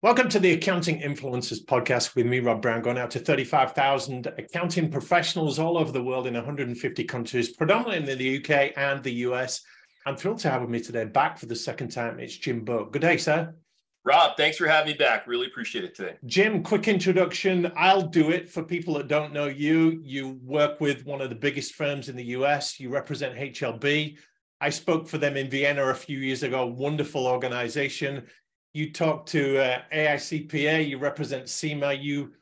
Welcome to the Accounting Influencers podcast with me, Rob Brown, going out to 35,000 accounting professionals all over the world in 150 countries, predominantly in the UK and the US. I'm thrilled to have with me today, back for the second time, it's Jim Bourke. Good day, sir. Rob, thanks for having me back. Really appreciate it today. Jim, quick introduction. I'll do it for people that don't know you. You work with one of the biggest firms in the US. You represent HLB. I spoke for them in Vienna a few years ago. Wonderful organization. You talk to AICPA, you represent SEMA, you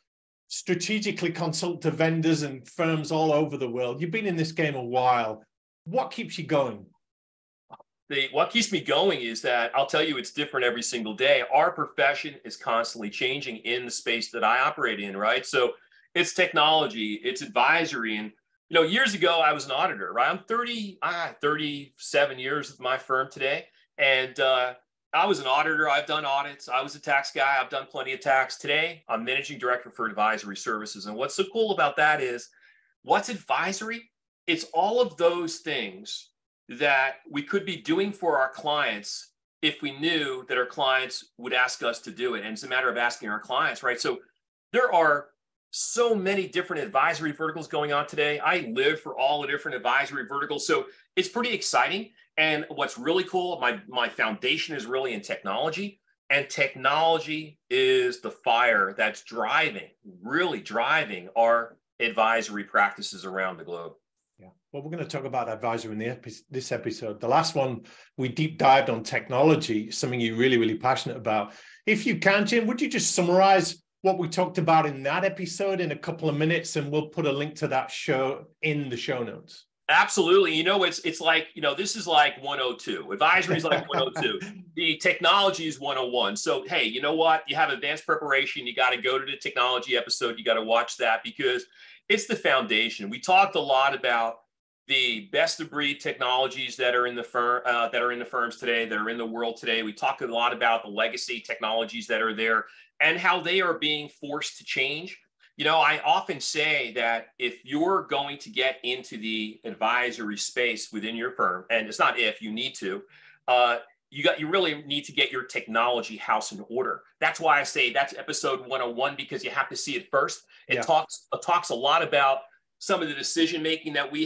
strategically consult to vendors and firms all over the world. You've been in this game a while. What keeps you going? What keeps me going is that I'll tell you it's different every single day. Our profession is constantly changing in the space that I operate in, right? So it's technology, it's advisory. And, years ago, I was an auditor, right? I'm 37 years with my firm today. And I was an auditor. I've done audits. I was a tax guy. I've done plenty of tax. Today, I'm managing director for advisory services. And what's so cool about that is, what's advisory? It's all of those things that we could be doing for our clients if we knew that our clients would ask us to do it. And it's a matter of asking our clients, right? So there are so many different advisory verticals going on today. I live for all the different advisory verticals. So it's pretty exciting. And what's really cool, my foundation is really in technology, and technology is the fire that's really driving our advisory practices around the globe. Yeah, well, we're going to talk about advisory in this episode. The last one, we deep dived on technology, something you're really, really passionate about. If you can, Jim, would you just summarize what we talked about in that episode in a couple of minutes, and we'll put a link to that show in the show notes? Absolutely. It's like, this is like 102. Advisory is like 102. The technology is 101. So, hey, you know what? You have advanced preparation. You got to go to the technology episode. You got to watch that because it's the foundation. We talked a lot about the best of breed technologies that are in the firms today, that are in the world today. We talked a lot about the legacy technologies that are there and how they are being forced to change. I often say that if you're going to get into the advisory space within your firm, and it's not if, you need to, you really need to get your technology house in order. That's why I say that's episode 101, because you have to see it first. It talks a lot about some of the decision making that we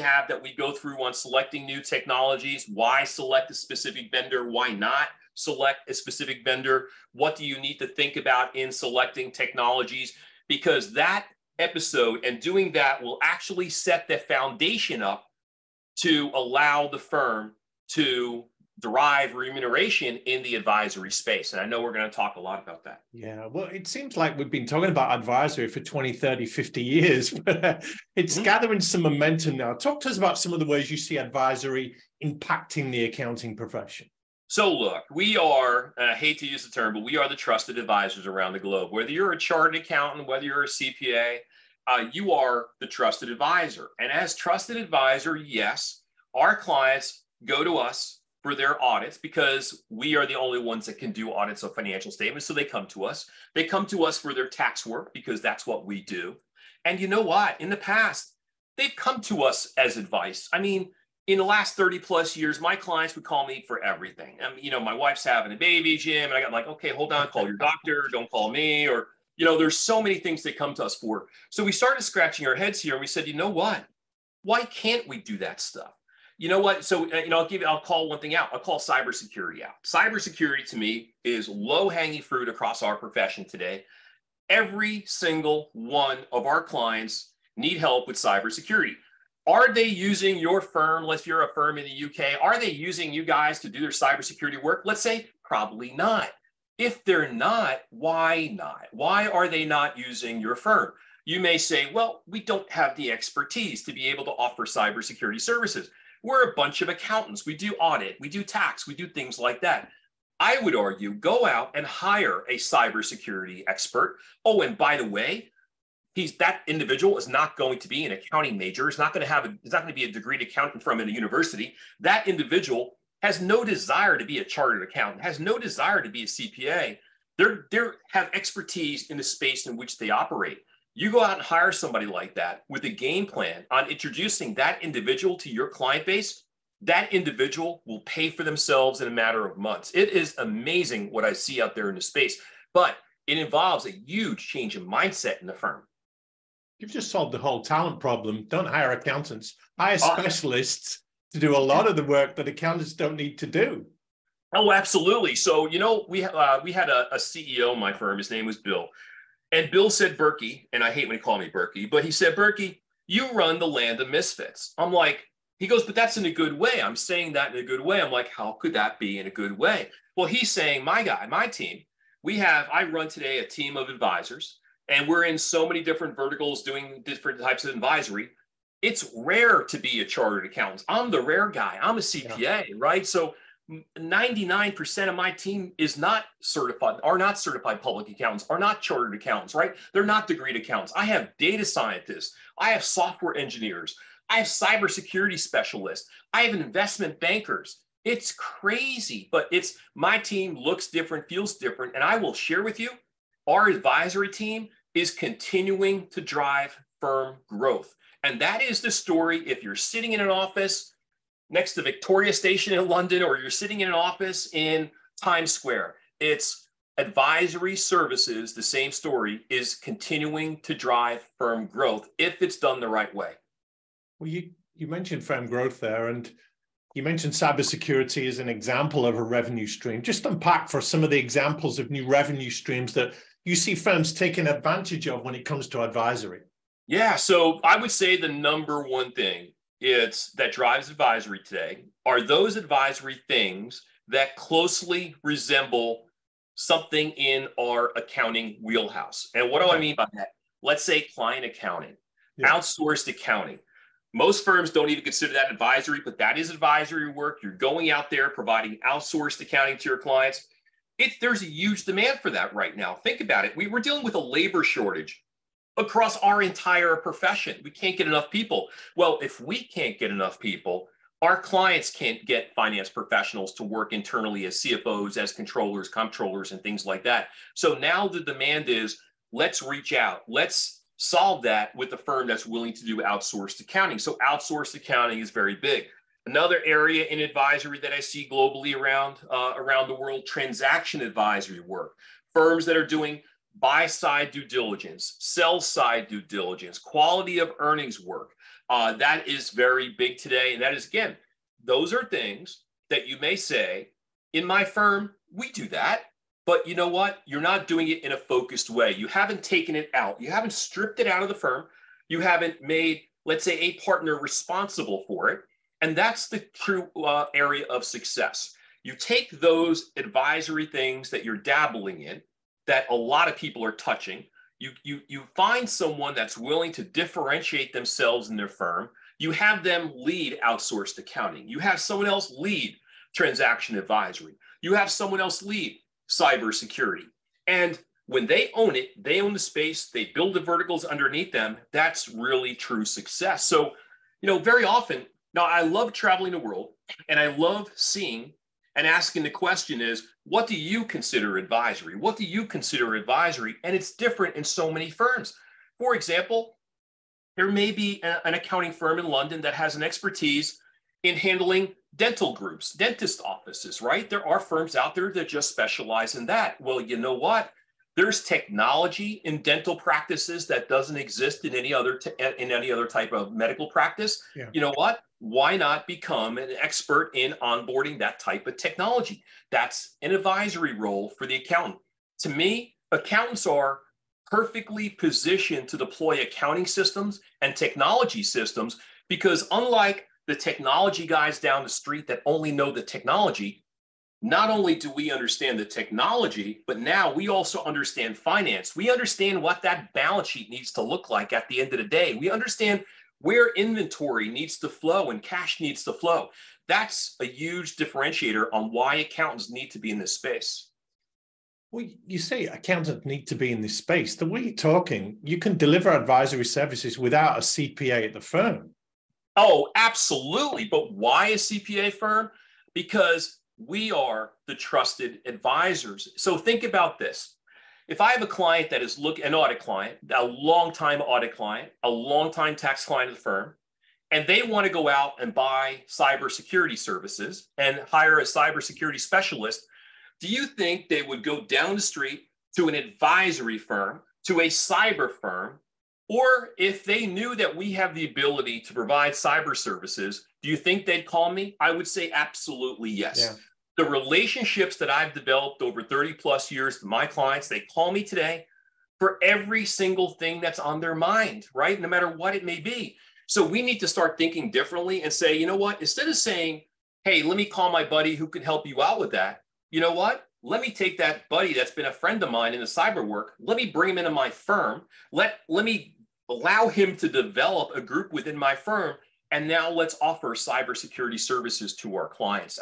go through on selecting new technologies. Why select a specific vendor? Why not select a specific vendor? What do you need to think about in selecting technologies? Because that episode and doing that will actually set the foundation up to allow the firm to derive remuneration in the advisory space. And I know we're going to talk a lot about that. Yeah, well, it seems like we've been talking about advisory for 20, 30, 50 years, but it's gathering some momentum now. Talk to us about some of the ways you see advisory impacting the accounting profession. So look, we are, and I hate to use the term, but we are the trusted advisors around the globe. Whether you're a chartered accountant, whether you're a CPA, you are the trusted advisor. And as trusted advisor, yes, our clients go to us for their audits because we are the only ones that can do audits of financial statements. So they come to us. They come to us for their tax work because that's what we do. And you know what? In the past, they've come to us as advice. I mean, in the last 30 plus years, my clients would call me for everything. My wife's having a baby, Jim, and I got like, okay, hold on, call your doctor, don't call me. Or, there's so many things they come to us for. So we started scratching our heads here and we said, you know what? Why can't we do that stuff? You know what? So, I'll call one thing out. I'll call cybersecurity out. Cybersecurity to me is low hanging fruit across our profession today. Every single one of our clients need help with cybersecurity. Are they using your firm? If you're a firm in the UK, are they using you guys to do their cybersecurity work? Let's say probably not. If they're not, why not? Why are they not using your firm? You may say, well, we don't have the expertise to be able to offer cybersecurity services. We're a bunch of accountants. We do audit, we do tax, we do things like that. I would argue, go out and hire a cybersecurity expert. Oh, and by the way, that individual is not going to be an accounting major. It's not going to be a degreed accountant from a university. That individual has no desire to be a chartered accountant, has no desire to be a CPA. They have expertise in the space in which they operate. You go out and hire somebody like that with a game plan on introducing that individual to your client base. That individual will pay for themselves in a matter of months. It is amazing what I see out there in the space. But it involves a huge change in mindset in the firm. You've just solved the whole talent problem. Don't hire accountants, hire specialists to do a lot of the work that accountants don't need to do. Oh, absolutely. So, you know, we had a CEO in my firm. His name was Bill. And Bill said, Bourke, and I hate when he called me Bourke, but he said, Bourke, you run the land of misfits. I'm like, he goes, but that's in a good way. I'm saying that in a good way. I'm like, how could that be in a good way? Well, he's saying, my team, I run today a team of advisors, and we're in so many different verticals doing different types of advisory. It's rare to be a chartered accountant. I'm the rare guy. I'm a CPA, right? So 99% of my team is not certified, are not certified public accountants, are not chartered accountants, right? They're not degreed accountants. I have data scientists. I have software engineers. I have cybersecurity specialists. I have investment bankers. It's crazy, but my team looks different, feels different. And I will share with you, our advisory team is continuing to drive firm growth. And that is the story. If you're sitting in an office next to Victoria Station in London, or you're sitting in an office in Times Square, it's advisory services. The same story is continuing to drive firm growth if it's done the right way. Well, you mentioned firm growth there, and you mentioned cybersecurity as an example of a revenue stream. Just unpack for some of the examples of new revenue streams that you see firms taking advantage of when it comes to advisory. Yeah, so I would say the number one thing that drives advisory today are those advisory things that closely resemble something in our accounting wheelhouse. And what do I mean by that? Let's say client accounting, outsourced accounting. Most firms don't even consider that advisory, but that is advisory work. You're going out there providing outsourced accounting to your clients. There's a huge demand for that right now. Think about it. We're dealing with a labor shortage across our entire profession. We can't get enough people. Well, if we can't get enough people, our clients can't get finance professionals to work internally as CFOs, as controllers, comptrollers, and things like that. So now the demand is, let's reach out. Let's solve that with a firm that's willing to do outsourced accounting. So outsourced accounting is very big. Another area in advisory that I see globally around the world, transaction advisory work. Firms that are doing buy-side due diligence, sell-side due diligence, quality of earnings work. That is very big today. And that is, again, those are things that you may say, in my firm, we do that. But you know what? You're not doing it in a focused way. You haven't taken it out. You haven't stripped it out of the firm. You haven't made, let's say, a partner responsible for it. And that's the true area of success. You take those advisory things that you're dabbling in, that a lot of people are touching. You find someone that's willing to differentiate themselves in their firm. You have them lead outsourced accounting. You have someone else lead transaction advisory. You have someone else lead cybersecurity. And when they own it, they own the space, they build the verticals underneath them. That's really true success. So, you know, very often, now I love traveling the world, and I love seeing and asking the question is, what do you consider advisory? What do you consider advisory? And it's different in so many firms. For example, there may be an accounting firm in London that has an expertise in handling dental groups, dentist offices, right? There are firms out there that just specialize in that. Well, you know what? There's technology in dental practices that doesn't exist in any other type of medical practice. Yeah. You know what? Why not become an expert in onboarding that type of technology? That's an advisory role for the accountant. To me, accountants are perfectly positioned to deploy accounting systems and technology systems, because unlike the technology guys down the street that only know the technology, not only do we understand the technology, but now we also understand finance. We understand what that balance sheet needs to look like at the end of the day. We understand where inventory needs to flow and cash needs to flow. That's a huge differentiator on why accountants need to be in this space. Well, you say accountants need to be in this space. The way you're talking, you can deliver advisory services without a CPA at the firm. Oh, absolutely. But why a CPA firm? Because we are the trusted advisors. So think about this. If I have a client that is an audit client, a long-time audit client, a long-time tax client of the firm, and they want to go out and buy cybersecurity services and hire a cybersecurity specialist, do you think they would go down the street to an advisory firm, to a cyber firm, or if they knew that we have the ability to provide cyber services, do you think they'd call me? I would say absolutely yes. Yeah. The relationships that I've developed over 30 plus years with my clients, they call me today for every single thing that's on their mind, right? No matter what it may be. So we need to start thinking differently and say, you know what, instead of saying, hey, let me call my buddy who can help you out with that. You know what? Let me take that buddy that's been a friend of mine in the cyber work. Let me bring him into my firm. Let me allow him to develop a group within my firm. And now let's offer cybersecurity services to our clients.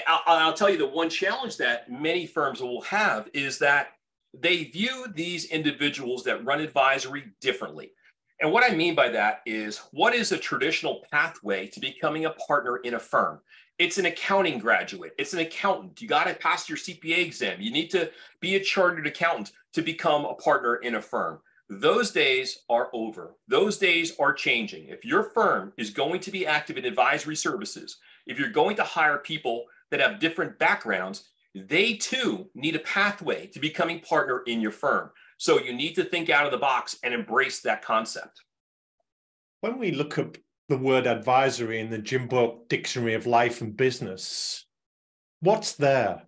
I'll tell you the one challenge that many firms will have is that they view these individuals that run advisory differently. And what I mean by that is, what is a traditional pathway to becoming a partner in a firm? It's an accounting graduate. It's an accountant. You got to pass your CPA exam. You need to be a chartered accountant to become a partner in a firm. Those days are over. Those days are changing. If your firm is going to be active in advisory services, if you're going to hire people that have different backgrounds, they too need a pathway to becoming partner in your firm. So you need to think out of the box and embrace that concept. When we look up the word advisory in the Jim Bourke Dictionary of Life and Business, what's there?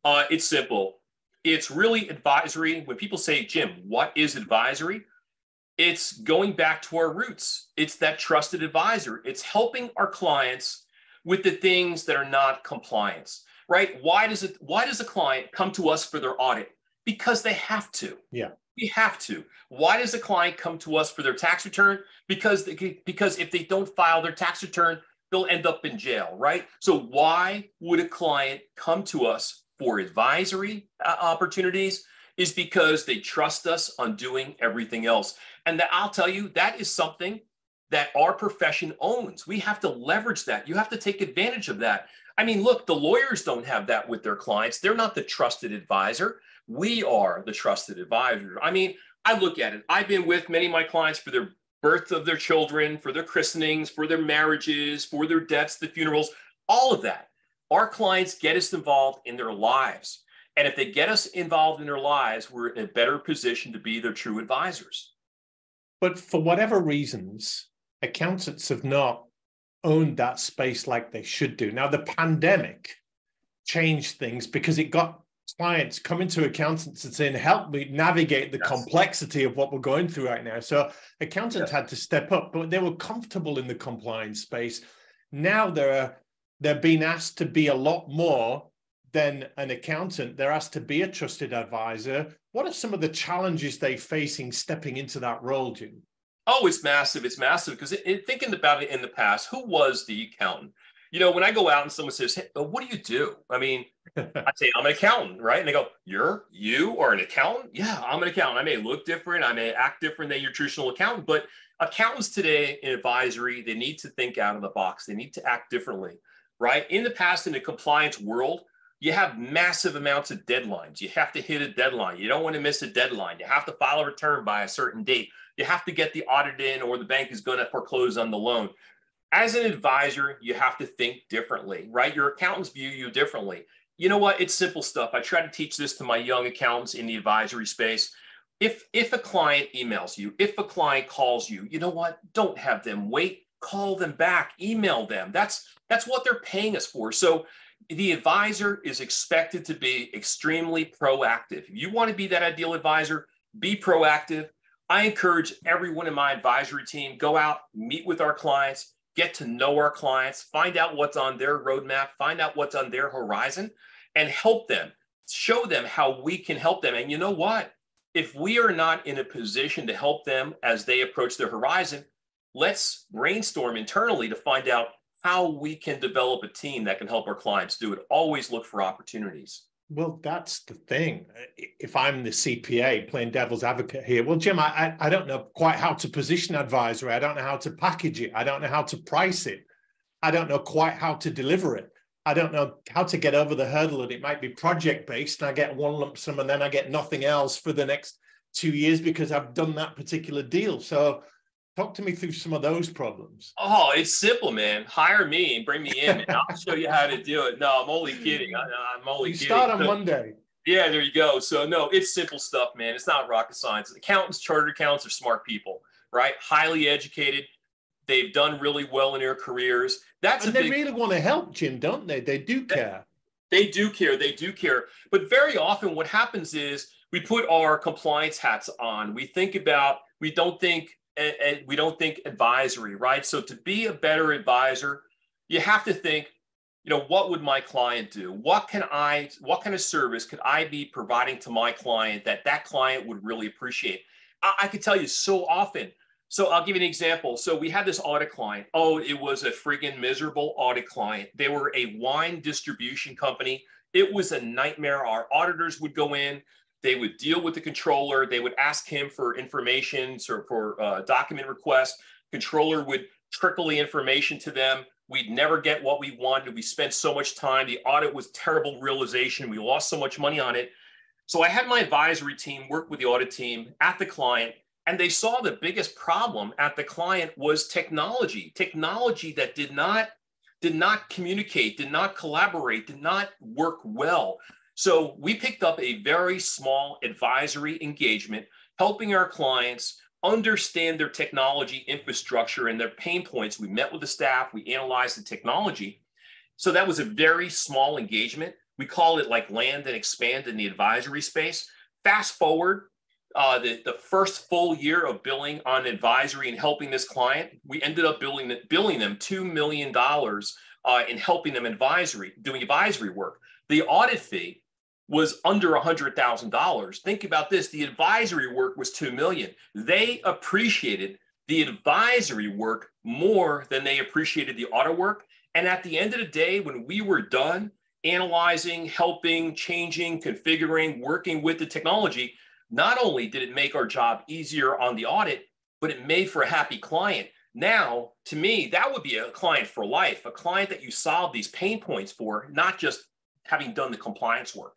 It's simple. It's really advisory. When people say, Jim, what is advisory? It's going back to our roots. It's that trusted advisor. It's helping our clients with the things that are not compliance, right? Why does a client come to us for their audit? Because they have to. Yeah. We have to. Why does a client come to us for their tax return? Because if they don't file their tax return, they'll end up in jail, right? So why would a client come to us for advisory opportunities? Is because they trust us on doing everything else. And I'll tell you, that is something that our profession owns. We have to leverage that. You have to take advantage of that. I mean, look, the lawyers don't have that with their clients. They're not the trusted advisor. We are the trusted advisor. I mean, I look at it. I've been with many of my clients for their birth of their children, for their christenings, for their marriages, for their deaths, the funerals, all of that. Our clients get us involved in their lives. And if they get us involved in their lives, we're in a better position to be their true advisors. But for whatever reasons, accountants have not owned that space like they should do. Now, the pandemic changed things because it got clients coming to accountants and saying, help me navigate the complexity of what we're going through right now. So accountants had to step up, but they were comfortable in the compliance space. Now they're being asked to be a lot more than an accountant. They're asked to be a trusted advisor. What are some of the challenges they're facing stepping into that role, Jim? Oh, it's massive. It's massive because thinking about it in the past, who was the accountant? You know, when I go out and someone says, hey, what do you do? I mean, I say, I'm an accountant, right? And they go, you are an accountant? Yeah, I'm an accountant. I may look different. I may act different than your traditional accountant, but accountants today in advisory, they need to think out of the box. They need to act differently, right? In the past, in the compliance world, you have massive amounts of deadlines. You have to hit a deadline. You don't want to miss a deadline. You have to file a return by a certain date. You have to get the audit in or the bank is going to foreclose on the loan. As an advisor, you have to think differently, right? Your accountants view you differently. You know what? It's simple stuff. I try to teach this to my young accountants in the advisory space. If a client emails you, if a client calls you, you know what? Don't have them wait. Call them back. Email them. That's what they're paying us for. So the advisor is expected to be extremely proactive. If you want to be that ideal advisor, be proactive. I encourage everyone in my advisory team, go out, meet with our clients, get to know our clients, find out what's on their roadmap, find out what's on their horizon, and help them, show them how we can help them. And you know what? If we are not in a position to help them as they approach their horizon, let's brainstorm internally to find out how we can develop a team that can help our clients do it. Always look for opportunities. Well, that's the thing. If I'm the CPA playing devil's advocate here, well, Jim, I don't know quite how to position advisory. I don't know how to package it. I don't know how to price it. I don't know quite how to deliver it. I don't know how to get over the hurdle that it might be project-based and I get one lump sum and then I get nothing else for the next 2 years because I've done that particular deal. So talk to me through some of those problems. Oh, it's simple, man. Hire me and bring me in, and I'll show you how to do it. No, I'm only kidding. I'm only kidding. Start on Monday. Yeah, there you go. So no, it's simple stuff, man. It's not rocket science. Accountants, chartered accountants are smart people, right? Highly educated. They've done really well in their careers. That's a And they big, really want to help, Jim, don't they? They do care. they do care. They do care. But very often what happens is we put our compliance hats on. We think about, we don't think advisory, right? So to be a better advisor, you have to think, what would my client do? What kind of service could I be providing to my client that client would really appreciate? I could tell you so often. So I'll give you an example. So we had this audit client. Oh, it was a friggin' miserable audit client. They were a wine distribution company. It was a nightmare. Our auditors would go in, they would deal with the controller. They would ask him for information or for document requests. Controller would trickle the information to them. We'd never get what we wanted. We spent so much time. The audit was terrible realization. We lost so much money on it. So I had my advisory team work with the audit team at the client, and they saw the biggest problem at the client was technology that did not communicate, did not collaborate, did not work well. So we picked up a very small advisory engagement, helping our clients understand their technology infrastructure and their pain points. We met with the staff, we analyzed the technology. So that was a very small engagement. We call it like land and expand in the advisory space. Fast forward, the first full year of billing on advisory and helping this client, we ended up billing them $2 million in helping them doing advisory work. The audit fee was under $100,000. Think about this. The advisory work was $2 million. They appreciated the advisory work more than they appreciated the audit work. And at the end of the day, when we were done analyzing, helping, changing, configuring, working with the technology, not only did it make our job easier on the audit, but it made for a happy client. Now, to me, that would be a client for life, a client that you solve these pain points for, not just having done the compliance work.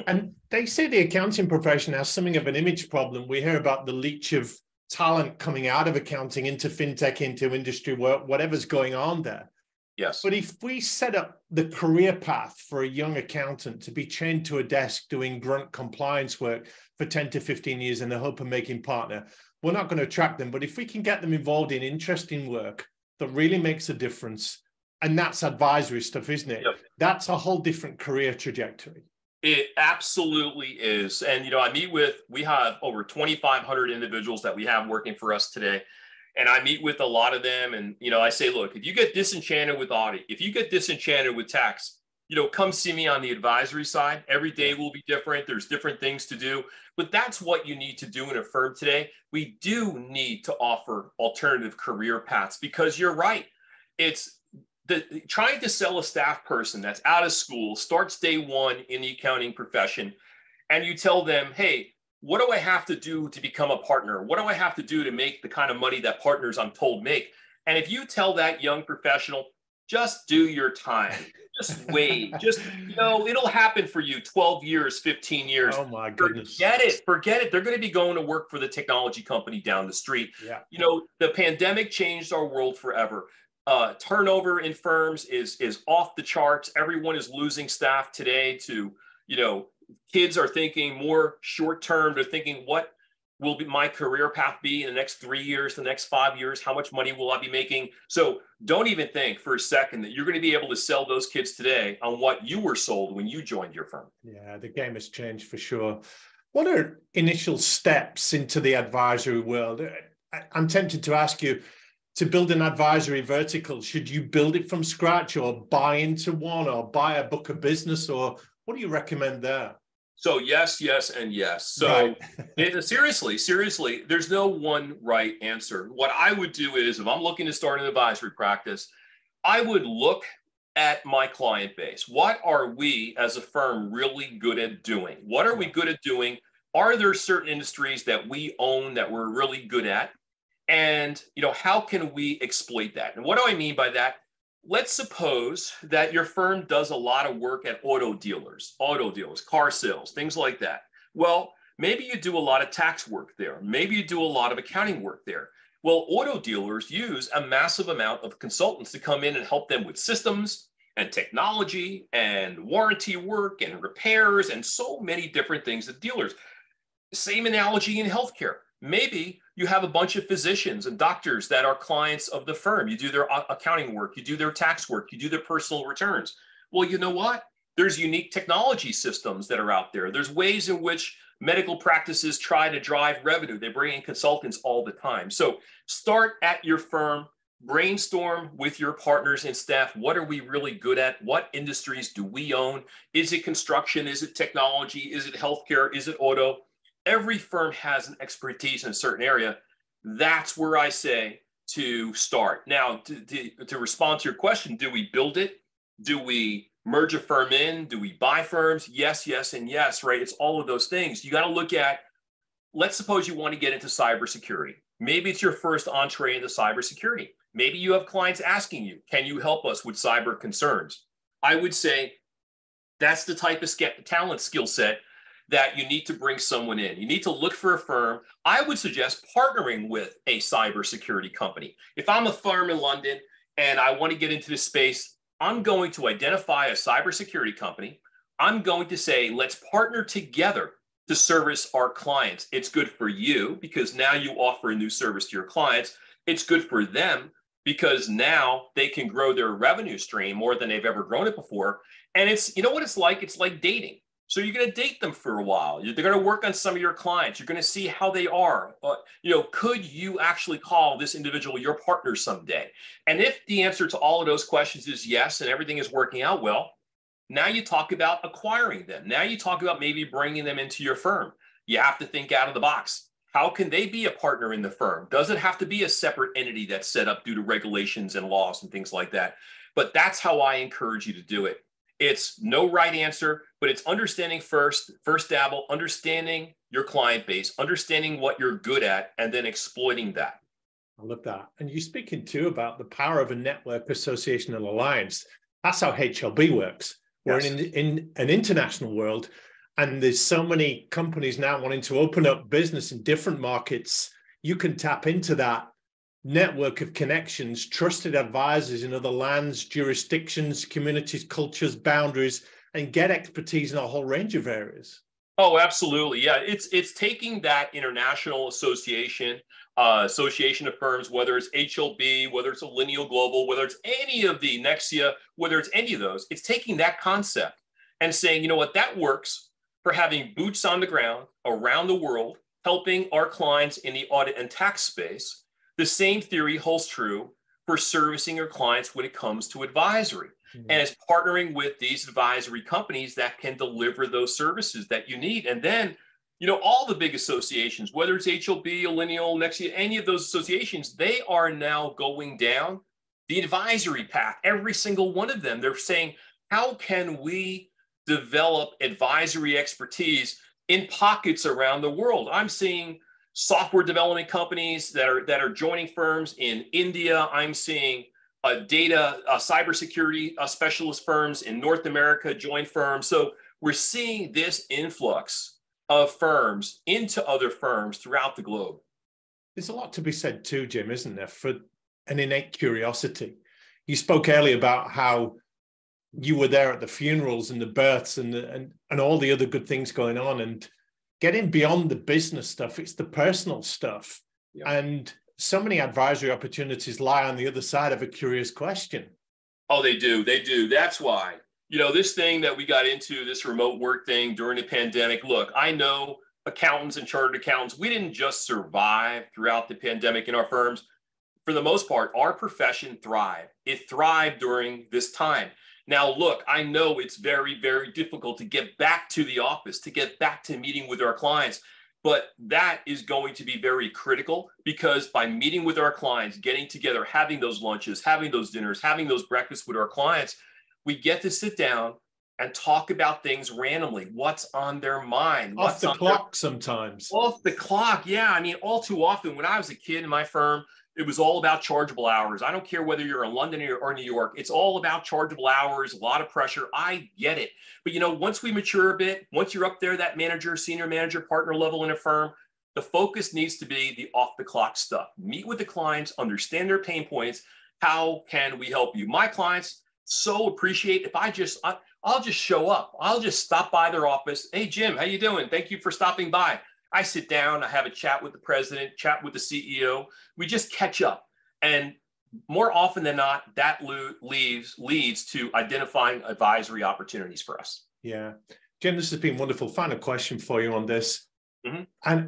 And they say the accounting profession has something of an image problem. We hear about the leach of talent coming out of accounting into fintech, into industry work, whatever's going on there. Yes. But if we set up the career path for a young accountant to be chained to a desk doing grunt compliance work for 10 to 15 years in the hope of making partner, we're not going to attract them. But if we can get them involved in interesting work that really makes a difference, and that's advisory stuff, isn't it? Yep. That's a whole different career trajectory. It absolutely is. And, we have over 2,500 individuals that we have working for us today. And I meet with a lot of them. And, I say, look, if you get disenchanted with audit, if you get disenchanted with tax, come see me on the advisory side. Every day will be different. There's different things to do. But that's what you need to do in a firm today. We do need to offer alternative career paths because you're right. It's trying to sell a staff person that's out of school, starts day one in the accounting profession, and you tell them, hey, what do I have to do to become a partner? What do I have to do to make the kind of money that partners, I'm told, make? And if you tell that young professional, just do your time, just wait, it'll happen for you 12 years, 15 years. Oh my goodness. Forget it. They're going to be going to work for the technology company down the street. Yeah. The pandemic changed our world forever. Turnover in firms is off the charts. Everyone is losing staff today to, kids are thinking more short term. They're thinking, what will be my career path be in the next 3 years, the next 5 years? How much money will I be making? So don't even think for a second that you're going to be able to sell those kids today on what you were sold when you joined your firm. Yeah, the game has changed for sure. What are initial steps into the advisory world? I'm tempted to ask you, to build an advisory vertical, should you build it from scratch or buy into one or buy a book of business, or what do you recommend there? So yes, and yes. So right. seriously, there's no one right answer. What I would do is if I'm looking to start an advisory practice, I would look at my client base. What are we as a firm really good at doing? What are we good at doing? Are there certain industries that we own that we're really good at? And, how can we exploit that? And what do I mean by that? Let's suppose that your firm does a lot of work at auto dealers, car sales, things like that. Well, maybe you do a lot of tax work there. Maybe you do a lot of accounting work there. Well, auto dealers use a massive amount of consultants to come in and help them with systems and technology and warranty work and repairs and so many different things that dealers. Same analogy in healthcare. Maybe you have a bunch of physicians and doctors that are clients of the firm. You do their accounting work, you do their tax work, you do their personal returns. Well, you know what? There's unique technology systems that are out there. There's ways in which medical practices try to drive revenue. They bring in consultants all the time. So start at your firm, brainstorm with your partners and staff. What are we really good at? What industries do we own? Is it construction? Is it technology? Is it healthcare? Is it auto? Every firm has an expertise in a certain area. That's where I say to start. Now, to respond to your question, do we build it? Do we merge a firm in? Do we buy firms? Yes, yes, and yes, right? It's all of those things. You got to look at, let's suppose you want to get into cybersecurity. Maybe it's your first entree into cybersecurity. Maybe you have clients asking you, can you help us with cyber concerns? I would say that's the type of talent skill set that you need to bring someone in. You need to look for a firm. I would suggest partnering with a cybersecurity company. If I'm a firm in London and I want to get into this space, I'm going to identify a cybersecurity company. I'm going to say, let's partner together to service our clients. It's good for you because now you offer a new service to your clients. It's good for them because now they can grow their revenue stream more than they've ever grown it before. And it's, you know what it's like? It's like dating. So you're going to date them for a while. They're going to work on some of your clients. You're going to see how they are. Could you actually call this individual your partner someday? And if the answer to all of those questions is yes, and everything is working out well, now you talk about acquiring them. Now you talk about maybe bringing them into your firm. You have to think out of the box. How can they be a partner in the firm? Does it have to be a separate entity that's set up due to regulations and laws and things like that? But that's how I encourage you to do it. It's no right answer, but it's understanding first dabble, understanding your client base, understanding what you're good at, and then exploiting that. I love that. And you're speaking too about the power of a network, association, and alliance. That's how HLB works. We're in an international world, and there's so many companies now wanting to open up business in different markets. You can tap into that network of connections, trusted advisors in other lands, jurisdictions, communities, cultures, boundaries, and get expertise in a whole range of areas. Oh, absolutely. Yeah, it's taking that international association of firms, whether it's HLB, whether it's a Lineal Global, whether it's any of the Nexia, whether it's any of those, it's taking that concept and saying, you know what, that works for having boots on the ground around the world, helping our clients in the audit and tax space. The same theory holds true for servicing your clients when it comes to advisory. Mm-hmm. And it's partnering with these advisory companies that can deliver those services that you need. And then, all the big associations, whether it's HLB, Lineal, Nexia, any of those associations, they are now going down the advisory path. Every single one of them, they're saying, how can we develop advisory expertise in pockets around the world? I'm seeing software development companies that are joining firms in India. I'm seeing cybersecurity specialist firms in North America join firms. So we're seeing this influx of firms into other firms throughout the globe. There's a lot to be said too, Jim, isn't there, for an innate curiosity. You spoke earlier about how you were there at the funerals and the births and all the other good things going on, and getting beyond the business stuff, it's the personal stuff. Yeah. And so many advisory opportunities lie on the other side of a curious question. Oh, they do. They do. That's why, this thing that we got into, this remote work thing during the pandemic. Look, I know accountants and chartered accountants, we didn't just survive throughout the pandemic in our firms. For the most part, our profession thrived. It thrived during this time. Now, look, I know it's very, very difficult to get back to the office, to get back to meeting with our clients, but that is going to be very critical because by meeting with our clients, getting together, having those lunches, having those dinners, having those breakfasts with our clients, we get to sit down and talk about things randomly. What's on their mind? Off the clock sometimes. Off the clock, yeah. I mean, all too often when I was a kid in my firm, it was all about chargeable hours. I don't care whether you're in London or New York. It's all about chargeable hours, a lot of pressure. I get it. But, once we mature a bit, once you're up there, that manager, senior manager, partner level in a firm, the focus needs to be the off the clock stuff. Meet with the clients, understand their pain points. How can we help you? My clients, so appreciate if I'll just show up. I'll just stop by their office. Hey, Jim, how you doing? Thank you for stopping by. I sit down, I have a chat with the president, chat with the CEO. We just catch up. And more often than not, that leads to identifying advisory opportunities for us. Yeah. Jim, this has been wonderful. Final question for you on this. Mm-hmm.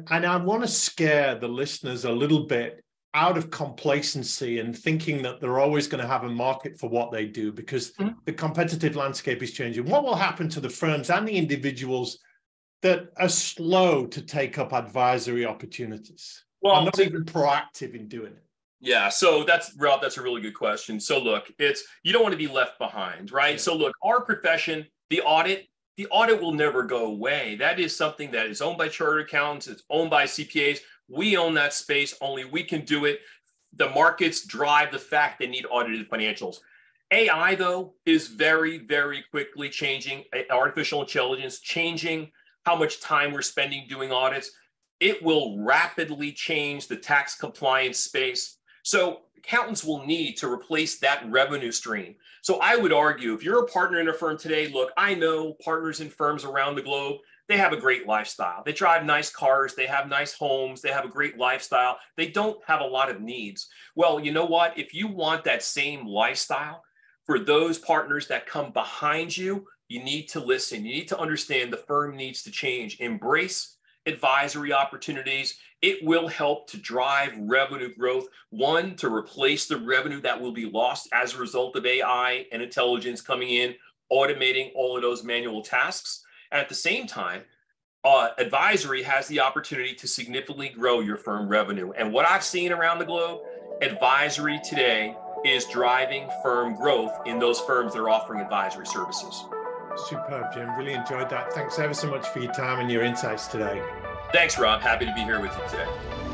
And I want to scare the listeners a little bit out of complacency and thinking that they're always going to have a market for what they do, because the competitive landscape is changing. What will happen to the firms and the individuals that are slow to take up advisory opportunities? Well, I'm not even proactive in doing it. Yeah, so Rob, that's a really good question. So look, you don't want to be left behind, right? Yeah. So look, our profession, the audit will never go away. That is something that is owned by chartered accountants, it's owned by CPAs. We own that space, only we can do it. The markets drive the fact they need audited financials. AI, though, is very, very quickly changing. Artificial intelligence changing how much time we're spending doing audits. It will rapidly change the tax compliance space. So accountants will need to replace that revenue stream. So I would argue, if you're a partner in a firm today, look, I know partners in firms around the globe, they have a great lifestyle. They drive nice cars, they have nice homes, they have a great lifestyle. They don't have a lot of needs. Well, you know what? If you want that same lifestyle for those partners that come behind you, you need to listen. You need to understand the firm needs to change. Embrace advisory opportunities. It will help to drive revenue growth. One, to replace the revenue that will be lost as a result of AI and intelligence coming in, automating all of those manual tasks. At the same time, advisory has the opportunity to significantly grow your firm revenue. And what I've seen around the globe, advisory today is driving firm growth in those firms that are offering advisory services. Superb, Jim. Really enjoyed that. Thanks ever so much for your time and your insights today. Thanks, Rob. Happy to be here with you today.